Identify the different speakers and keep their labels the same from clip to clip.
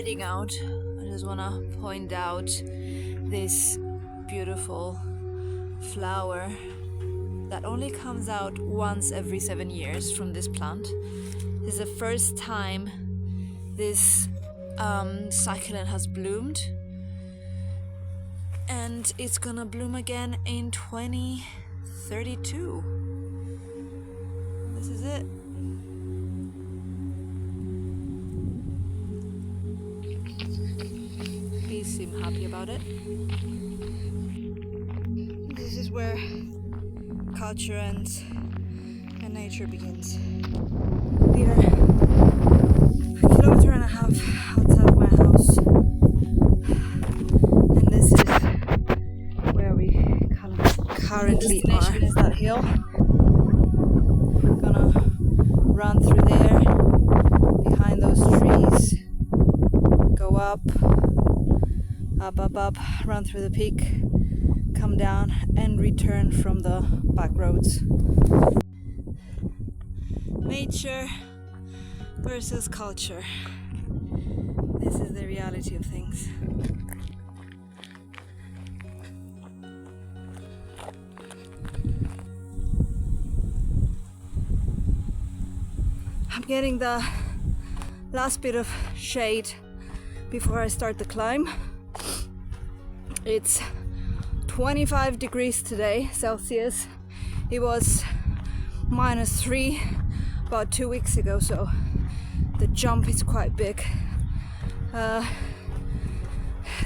Speaker 1: heading out, I just want to point out this beautiful flower that only comes out once every 7 years from this plant. This is the first time this succulent has bloomed, and it's gonna bloom again in 2032. This is it. They seem happy about it. This is where culture ends and nature begins. We are a kilometer and a half outside of my house, and this is where we currently are. Is that hill? We're gonna run through there, behind those trees, go up, run through the peak, come down and return from the back roads. Nature versus culture. This is the reality of things. I'm getting the last bit of shade before I start the climb. It's 25 degrees today, Celsius. It was -3 about 2 weeks ago, so the jump is quite big.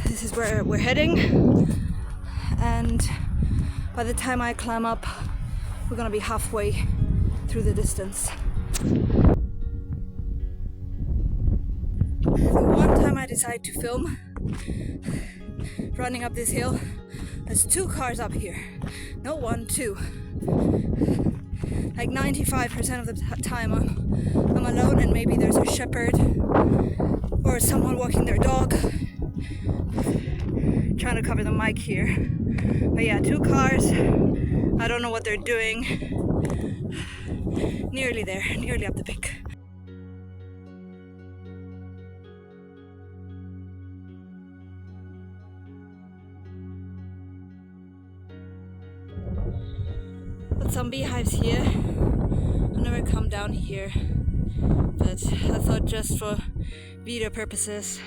Speaker 1: This is where we're heading, and by the time I climb up, we're gonna be halfway through the distance. The one time I decided to film running up this hill, there's 2 cars up here. Not 1, 2. Like 95% of the time I'm alone, and maybe there's a shepherd or someone walking their dog. Trying to cover the mic here. But yeah, 2 cars. I don't know what they're doing. Nearly there, nearly up the peak. Got some beehives here. I've never come down here, but I thought just for video purposes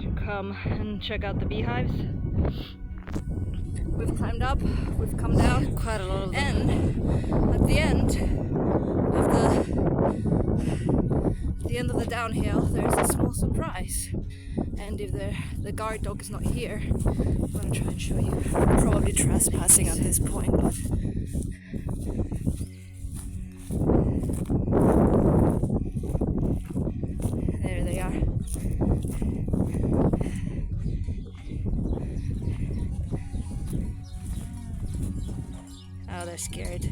Speaker 1: to come and check out the beehives. We've climbed up, we've come down, quite a lot of them. And at the end of the downhill, there's a small surprise. And if the guard dog is not here, I'm gonna try and show you. I'm probably trespassing at this point, but there they are. Oh, they're scared.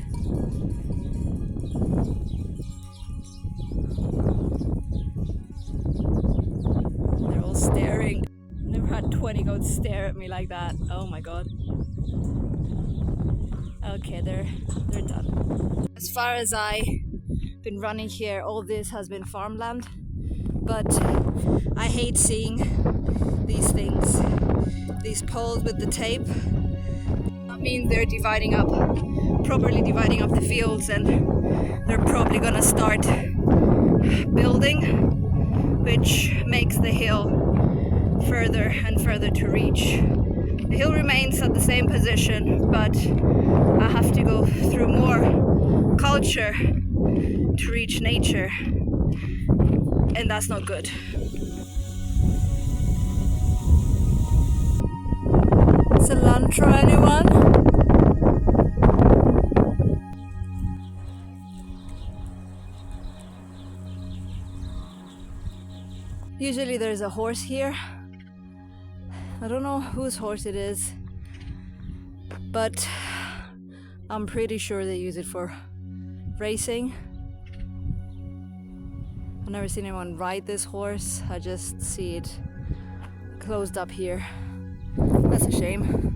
Speaker 1: They're all staring. I've never had 20 goats stare at me like that. Oh my god. Okay, they're done. As far as I've been running here, all this has been farmland, but I hate seeing these things, these poles with the tape. That means they're properly dividing up the fields, and they're probably gonna start building, which makes the hill further and further to reach. The hill remains at the same position, but I have to go through more culture to reach nature, and that's not good. Cilantro, anyone? Usually there's a horse here. I don't know whose horse it is, but I'm pretty sure they use it for racing. I've never seen anyone ride this horse. I just see it closed up here. That's a shame.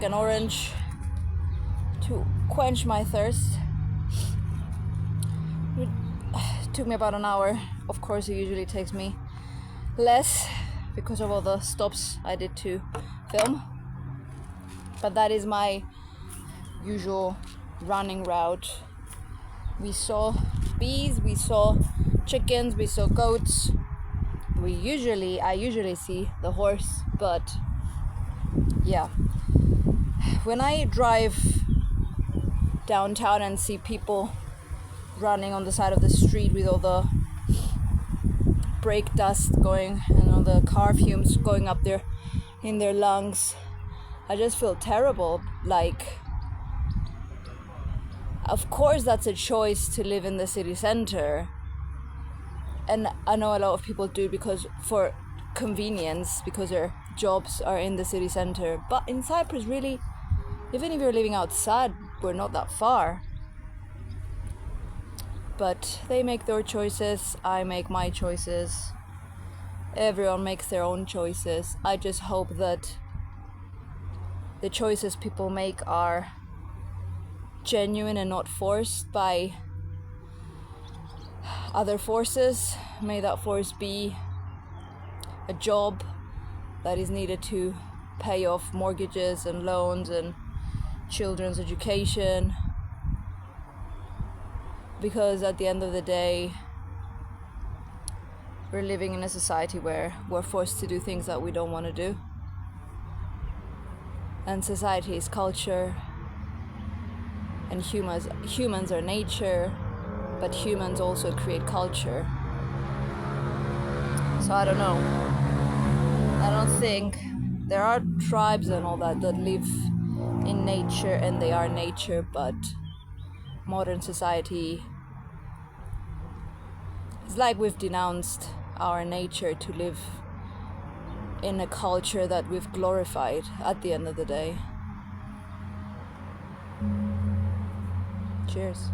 Speaker 1: an orange to quench my thirst. It took me about an hour. Of course, it usually takes me less because of all the stops I did to film. But that is my usual running route. We saw bees, we saw chickens, we saw goats. I usually see the horse, but yeah. When I drive downtown and see people running on the side of the street with all the brake dust going and all the car fumes going up there in their lungs, I just feel terrible. Like, of course that's a choice to live in the city center, and I know a lot of people do because for convenience, because their jobs are in the city center. But in Cyprus, really, even if you're living outside, we're not that far. But they make their choices, I make my choices, everyone makes their own choices. I just hope that the choices people make are genuine and not forced by other forces. May that force be a job that is needed to pay off mortgages and loans and children's education, because at the end of the day we're living in a society where we're forced to do things that we don't want to do. And society is culture, and humans are nature, but humans also create culture. So I don't know. I don't think there are tribes and all that live in nature and they are nature, but modern society, it's like we've denounced our nature to live in a culture that we've glorified at the end of the day. Cheers.